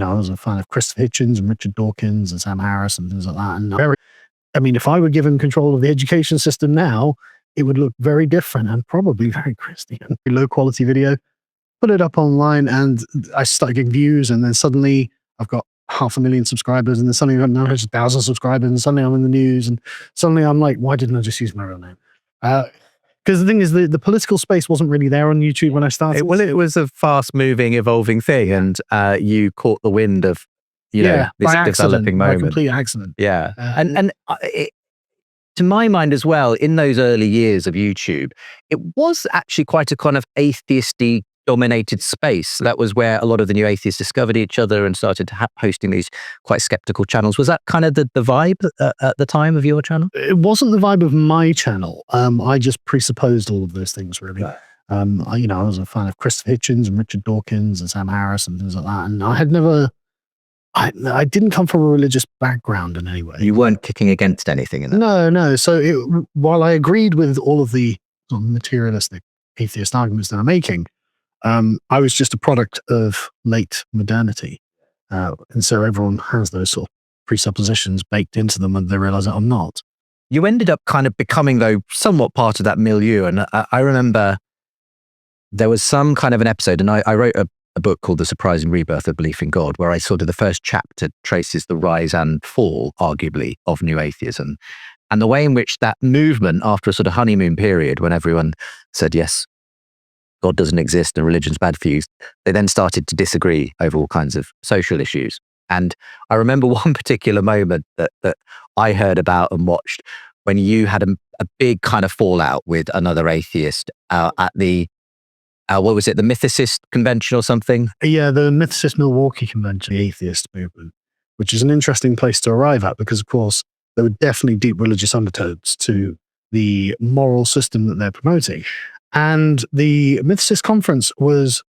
I was a fan of Christopher Hitchens and Richard Dawkins and Sam Harris and things like that. And if I were given control of the education system now, it would look very different and probably very Christian. Low quality video, put it up online, and I started getting views, and then suddenly I've got 500,000 subscribers, and then suddenly I've got 900,000 subscribers, and suddenly I'm in the news, and suddenly I'm like, why didn't I just use my real name? Because the thing is, the political space wasn't really there on YouTube when I started. It was a fast-moving, evolving thing, and you caught the wind of, this developing moment. By complete accident. Yeah, to my mind as well, in those early years of YouTube, it was actually quite a kind of atheisty dominated space. That was where a lot of the new atheists discovered each other and started hosting these quite skeptical channels. Was that kind of the vibe at the time of your channel? It wasn't the vibe of my channel. I just presupposed all of those things, really. Right. I was a fan of Christopher Hitchens and Richard Dawkins and Sam Harris and things like that. And I had never... I didn't come from a religious background in any way. You weren't kicking against anything in that? No. So while I agreed with all of the sort of materialistic atheist arguments that I'm making, I was just a product of late modernity. And so everyone has those sort of presuppositions baked into them, and they realize that I'm not. You ended up kind of becoming, though, somewhat part of that milieu. And I remember there was some kind of an episode, and I wrote a book called The Surprising Rebirth of Belief in God, where I sort of the first chapter traces the rise and fall, arguably, of new atheism. And the way in which that movement, after a sort of honeymoon period, when everyone said, yes, God doesn't exist and religion's bad for you, they then started to disagree over all kinds of social issues. And I remember one particular moment that I heard about and watched when you had a big kind of fallout with another atheist at the what was it, the Mythicist Convention or something? Yeah, the Mythicist Milwaukee Convention, the atheist movement, which is an interesting place to arrive at because, of course, there were definitely deep religious undertones to the moral system that they're promoting. And the Mythicist Conference was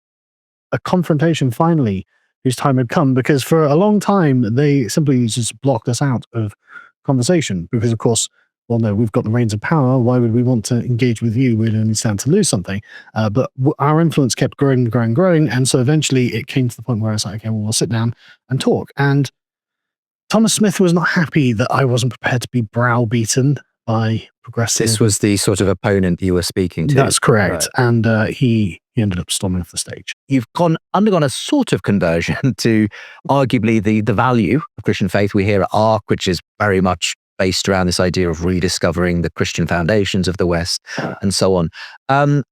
a confrontation, finally, whose time had come, because for a long time, they simply just blocked us out of conversation because, of course, well, no, we've got the reins of power. Why would we want to engage with you? We'd only stand to lose something. But our influence kept growing. And so eventually it came to the point where I was like, okay, well, we'll sit down and talk. And Thomas Smith was not happy that I wasn't prepared to be browbeaten by progressive. This was the sort of opponent you were speaking to. That's correct. Right. And he ended up storming off the stage. You've undergone a sort of conversion to arguably the value of Christian faith. We hear at ARC, which is very much based around this idea of rediscovering the Christian foundations of the West and so on. And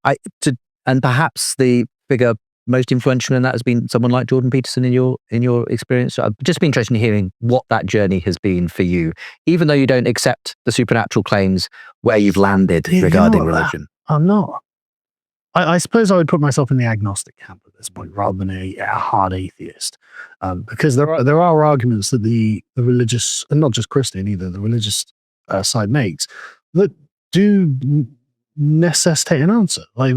perhaps the figure most influential in that has been someone like Jordan Peterson in your experience. So I've just been interested in hearing what that journey has been for you, even though you don't accept the supernatural claims, where you've landed regarding religion. I'm not. I suppose I would put myself in the agnostic camp at this point, rather than a hard atheist, because there are arguments that the religious, and not just Christian either, the religious side makes that do necessitate an answer. Like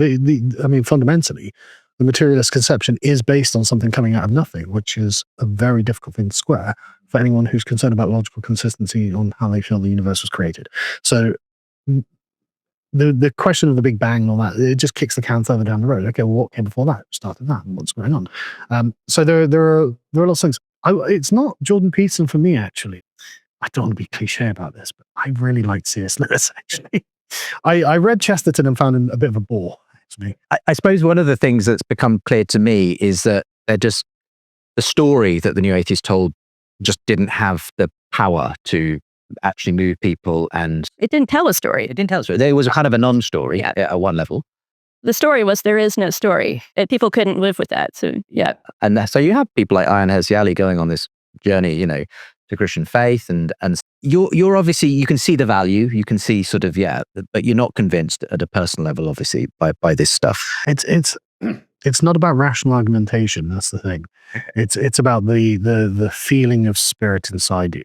fundamentally, the materialist conception is based on something coming out of nothing, which is a very difficult thing to square for anyone who's concerned about logical consistency on how they feel the universe was created. So the question of the Big Bang and all that, it just kicks the can further down the road. Okay, well, what came before that? Started that, and what's going on? So there are lots of things. It's not Jordan Peterson for me, actually. I don't want to be cliche about this, but I really liked C.S. Lewis, actually. I read Chesterton and found him a bit of a bore, actually. I suppose one of the things that's become clear to me is that the story that the New Atheist told just didn't have the power to actually move people, and it didn't tell a story. There was a kind of a non-story at one level. The story was there is no story. People couldn't live with that. So yeah. And so you have people like Ayaan Hirsi Ali going on this journey, to Christian faith, and you're obviously, you can see the value, you can see sort of, but you're not convinced at a personal level, obviously, by this stuff. It's not about rational argumentation. That's the thing. It's about the feeling of spirit inside you.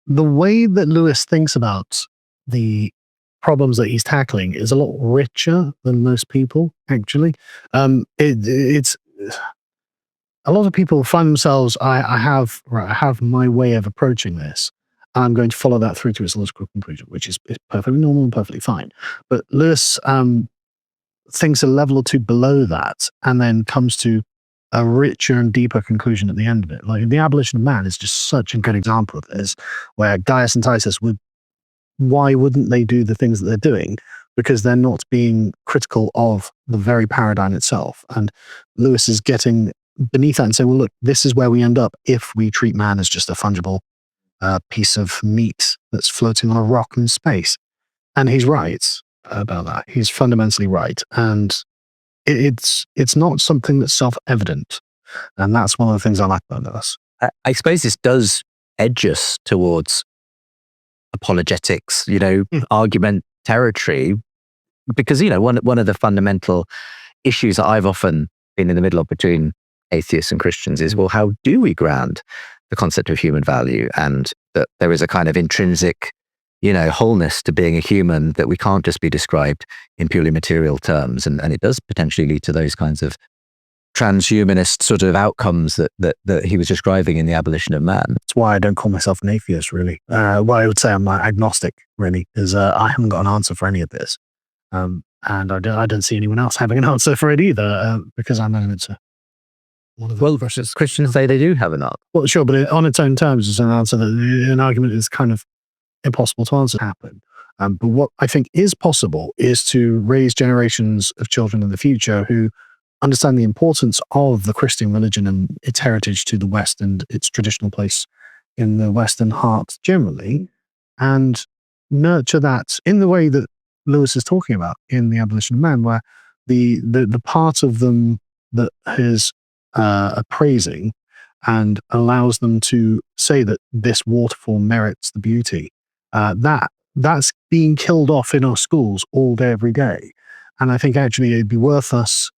The way that Lewis thinks about the problems that he's tackling is a lot richer than most people, actually. It's a lot of people find themselves, I have my way of approaching this, and I'm going to follow that through to its logical conclusion, which is perfectly normal and perfectly fine. But Lewis thinks a level or two below that and then comes to a richer and deeper conclusion at the end of it. Like the abolition of man is just such a good example of this, where Gaius and Titus why wouldn't they do the things that they're doing? Because they're not being critical of the very paradigm itself. And Lewis is getting beneath that and saying, well, look, this is where we end up if we treat man as just a fungible piece of meat that's floating on a rock in space. And he's right about that. He's fundamentally right. And it's not something that's self-evident. And that's one of the things I like about Lewis. I suppose this does edge us towards apologetics, argument territory, because, one of the fundamental issues that I've often been in the middle of between atheists and Christians is, well, how do we ground the concept of human value, and that there is a kind of intrinsic, wholeness to being a human that we can't just be described in purely material terms. And it does potentially lead to those kinds of transhumanist sort of outcomes that he was describing in The Abolition of Man. That's why I don't call myself an atheist, really. Well, I would say I'm agnostic, really, because I haven't got an answer for any of this. And I don't see anyone else having an answer for it either, because I know it's one of the Well, Christians say they do have an answer. Well, sure, but on its own terms, it's an answer that an argument is kind of impossible to answer. Happen. But what I think is possible is to raise generations of children in the future who understand the importance of the Christian religion and its heritage to the West and its traditional place in the Western heart generally, and nurture that in the way that Lewis is talking about in The Abolition of Man, where the part of them that is appraising and allows them to say that this waterfall merits the beauty, that's being killed off in our schools all day, every day. And I think actually it'd be worth us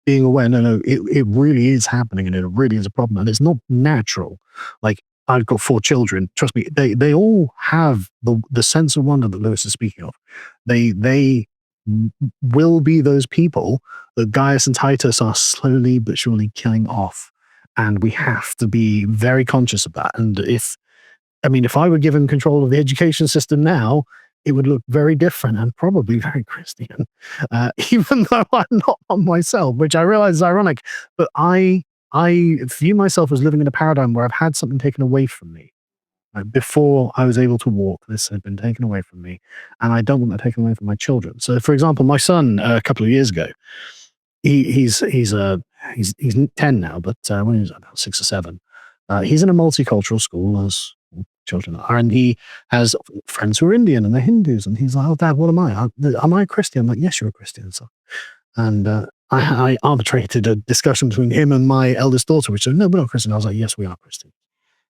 being aware, it really is happening, and it really is a problem, and it's not natural. Like, I've got 4 children. Trust me, they all have the sense of wonder that Lewis is speaking of. They will be those people that Gaius and Titus are slowly but surely killing off, and we have to be very conscious of that. And if I were given control of the education system now, it would look very different and probably very Christian, even though I'm not one myself, which I realize is ironic. But I view myself as living in a paradigm where I've had something taken away from me. Before I was able to walk, this had been taken away from me, and I don't want that taken away from my children. So, for example, my son, a couple of years ago, he's 10 now, but when he was about 6 or 7, he's in a multicultural school, as children are, and he has friends who are Indian and they're Hindus, and he's like, "Oh, Dad, what am I? Am I a Christian?" I'm like, "Yes, you're a Christian." So, and I arbitrated a discussion between him and my eldest daughter, which said, "No, we're not Christian." I was like, "Yes, we are Christian."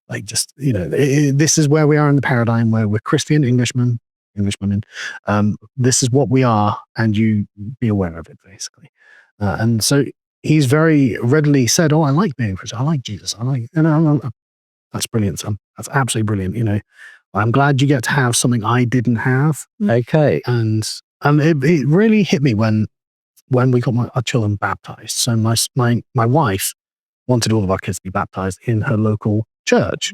Like, just, this is where we are in the paradigm where we're Christian Englishmen. This is what we are, and you be aware of it, basically. And so he's very readily said, "Oh, I like being Christian. I like Jesus. I like," that's brilliant, son. That's absolutely brilliant. I'm glad you get to have something I didn't have. Okay. And it really hit me when we got our children baptized. So my wife wanted all of our kids to be baptized in her local church,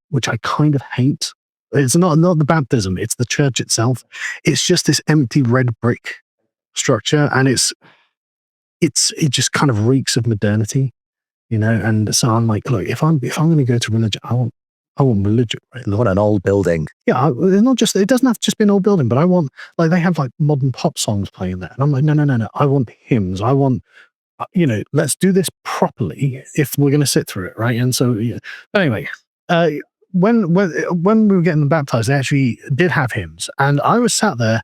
which I kind of hate. It's not the baptism, it's the church itself. It's just this empty red brick structure, and it just kind of reeks of modernity, and so I'm like, look, if I'm going to go to religion, I want religion, right? I want an old building. Yeah, it doesn't have to just be an old building, but I want, like, they have like modern pop songs playing there, and I'm like, no, I want hymns. I want, let's do this properly if we're going to sit through it, right? And so, yeah. Anyway, when we were getting them baptized, they actually did have hymns, and I was sat there.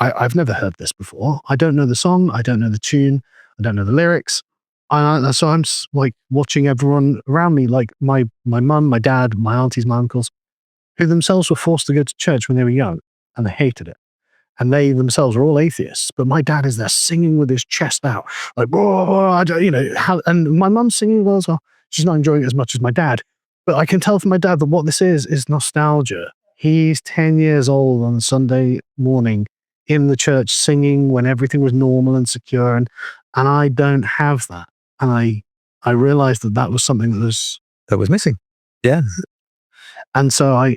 I've never heard this before. I don't know the song. I don't know the tune. I don't know the lyrics. So I'm like watching everyone around me, like my mum, my dad, my aunties, my uncles, who themselves were forced to go to church when they were young, and they hated it. And they themselves are all atheists. But my dad is there singing with his chest out, like, and my mum's singing well as well. She's not enjoying it as much as my dad. But I can tell from my dad that what this is nostalgia. He's 10 years old on Sunday morning in the church singing when everything was normal and secure. And I don't have that. And I realized that was something that was missing. Yeah. And so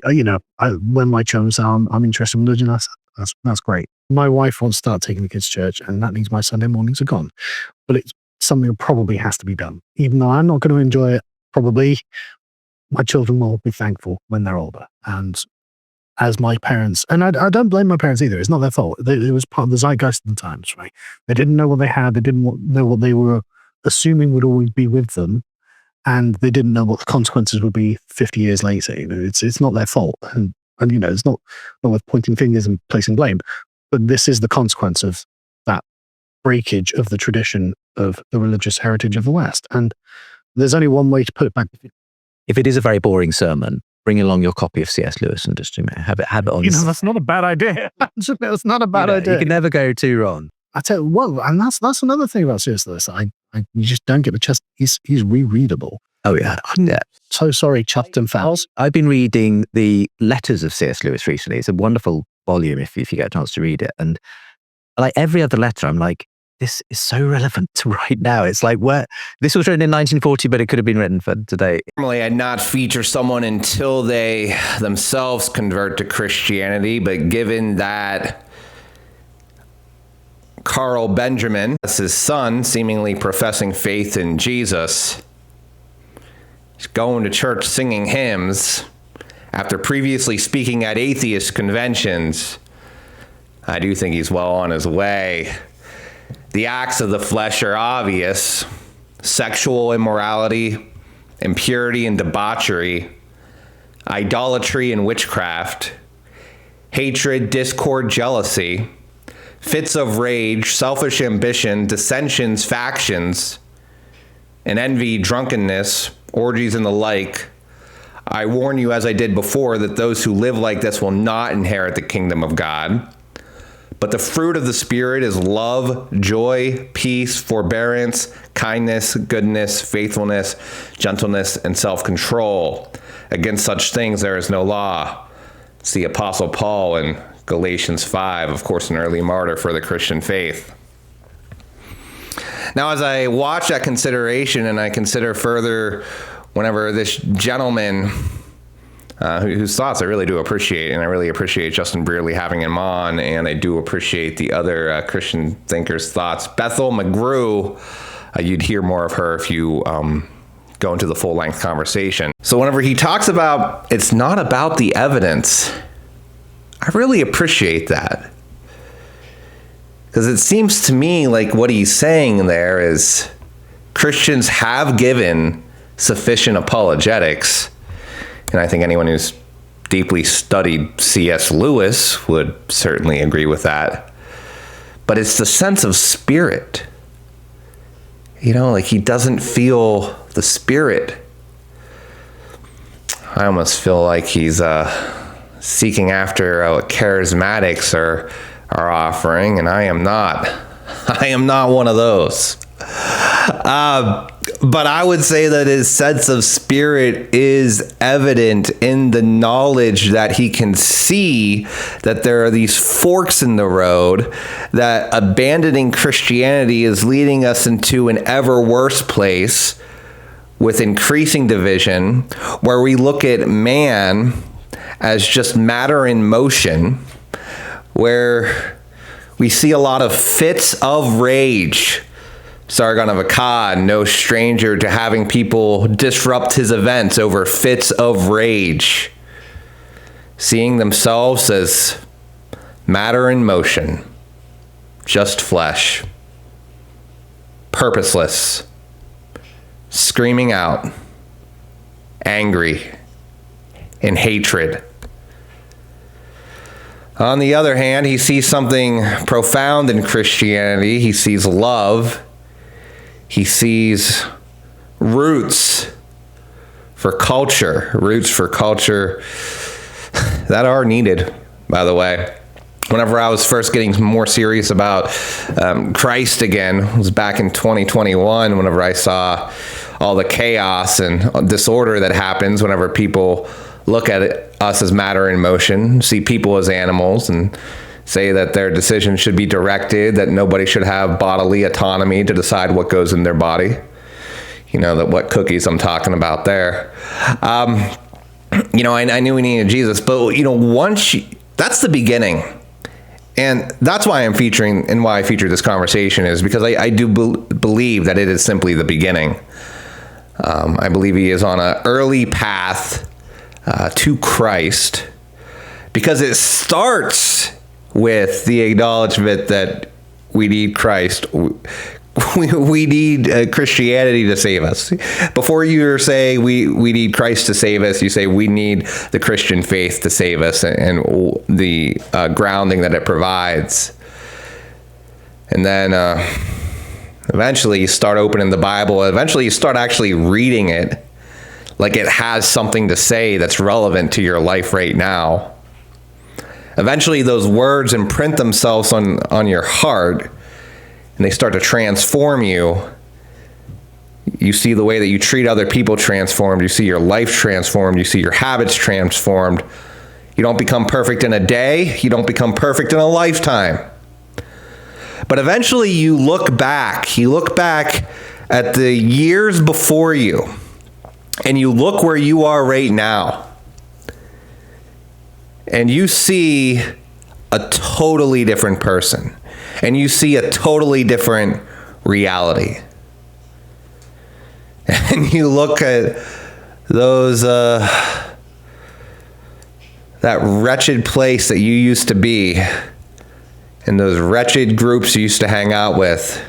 when my children say I'm interested in religion, that's great. my wife wants to start taking the kids to church, and that means my Sunday mornings are gone. But it's something that probably has to be done. Even though I'm not going to enjoy it, probably my children will be thankful when they're older. And as my parents, and I don't blame my parents either. It's not their fault. It was part of the zeitgeist of the times, right? They didn't know what they had. They didn't know what they were assuming would always be with them. And they didn't know what the consequences would be 50 years later. You know, it's not their fault. And you know, it's not worth pointing fingers and placing blame. But this is the consequence of that breakage of the tradition of the religious heritage of the West. And there's only one way to put it back. If it is a very boring sermon, bring along your copy of C.S. Lewis and just have it on. You know, that's not a bad idea. That's not a bad idea. You can never go too wrong. I tell you, well, and that's another thing about C.S. Lewis. You just don't get the chest. He's rereadable. Oh yeah. So sorry, chuffed and fouls. I've been reading the letters of C.S. Lewis recently. It's a wonderful volume if you get a chance to read it. And like every other letter, I'm like, this is so relevant to right now. It's like, this was written in 1940, but it could have been written for today. Normally, I'd not feature someone until they themselves convert to Christianity, but given that Carl Benjamin, as his son, seemingly professing faith in Jesus, he's going to church singing hymns after previously speaking at atheist conventions, I do think he's well on his way. The acts of the flesh are obvious: sexual immorality, impurity and debauchery, idolatry and witchcraft, hatred, discord, jealousy, fits of rage, selfish ambition, dissensions, factions, and envy, drunkenness, orgies, and the like. I warn you, as I did before, that those who live like this will not inherit the kingdom of God. But the fruit of the Spirit is love, joy, peace, forbearance, kindness, goodness, faithfulness, gentleness, and self-control. Against such things there is no law. It's the Apostle Paul in Galatians 5, of course, an early martyr for the Christian faith. Now, as I watch that consideration and I consider further whenever this gentleman, whose thoughts I really do appreciate, and I really appreciate Justin Brierley having him on, and I do appreciate the other Christian thinkers' thoughts. Bethel McGrew, you'd hear more of her if you go into the full-length conversation. So whenever he talks about it's not about the evidence, I really appreciate that. Because it seems to me like what he's saying there is Christians have given sufficient apologetics. And I think anyone who's deeply studied C.S. Lewis would certainly agree with that. But it's the sense of spirit. You know, like he doesn't feel the spirit. I almost feel like he's seeking after what charismatics are offering, and I am not. I am not one of those. But I would say that his sense of spirit is evident in the knowledge that he can see that there are these forks in the road, that abandoning Christianity is leading us into an ever worse place with increasing division, where we look at man as just matter in motion, where we see a lot of fits of rage. Sargon of Akkad, no stranger to having people disrupt his events over fits of rage, seeing themselves as matter in motion, just flesh, purposeless, screaming out, angry, in hatred. On the other hand, he sees something profound in Christianity. He sees love. He sees roots for culture that are needed, by the way. Whenever I was first getting more serious about Christ again, it was back in 2021, whenever I saw all the chaos and disorder that happens whenever people look at us as matter in motion, see people as animals, and say that their decisions should be directed, that nobody should have bodily autonomy to decide what goes in their body. You know, that what cookies I'm talking about there. I knew we needed Jesus, but, that's the beginning. And that's why I'm featuring, and why I featured this conversation, is because I do believe that it is simply the beginning. I believe he is on an early path to Christ, because it starts with the acknowledgement that we need Christ. We need Christianity to save us. Before you say we need Christ to save us, you say we need the Christian faith to save us, and the grounding that it provides. And then eventually you start opening the Bible. Eventually you start actually reading it like it has something to say that's relevant to your life right now. Eventually those words imprint themselves on your heart, and they start to transform you. You see the way that you treat other people transformed. You see your life transformed. You see your habits transformed. You don't become perfect in a day. You don't become perfect in a lifetime. But eventually you look back. You look back at the years before you, and you look where you are right now, and you see a totally different person. And you see a totally different reality. And you look at those, that wretched place that you used to be, and those wretched groups you used to hang out with.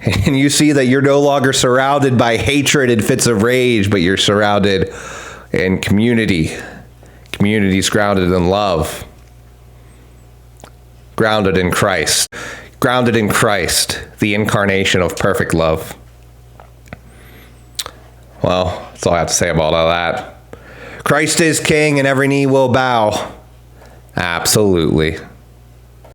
And you see that you're no longer surrounded by hatred and fits of rage, but you're surrounded in community. Communities grounded in love. Grounded in Christ. Grounded in Christ, the incarnation of perfect love. Well, that's all I have to say about all that. Christ is king and every knee will bow. Absolutely.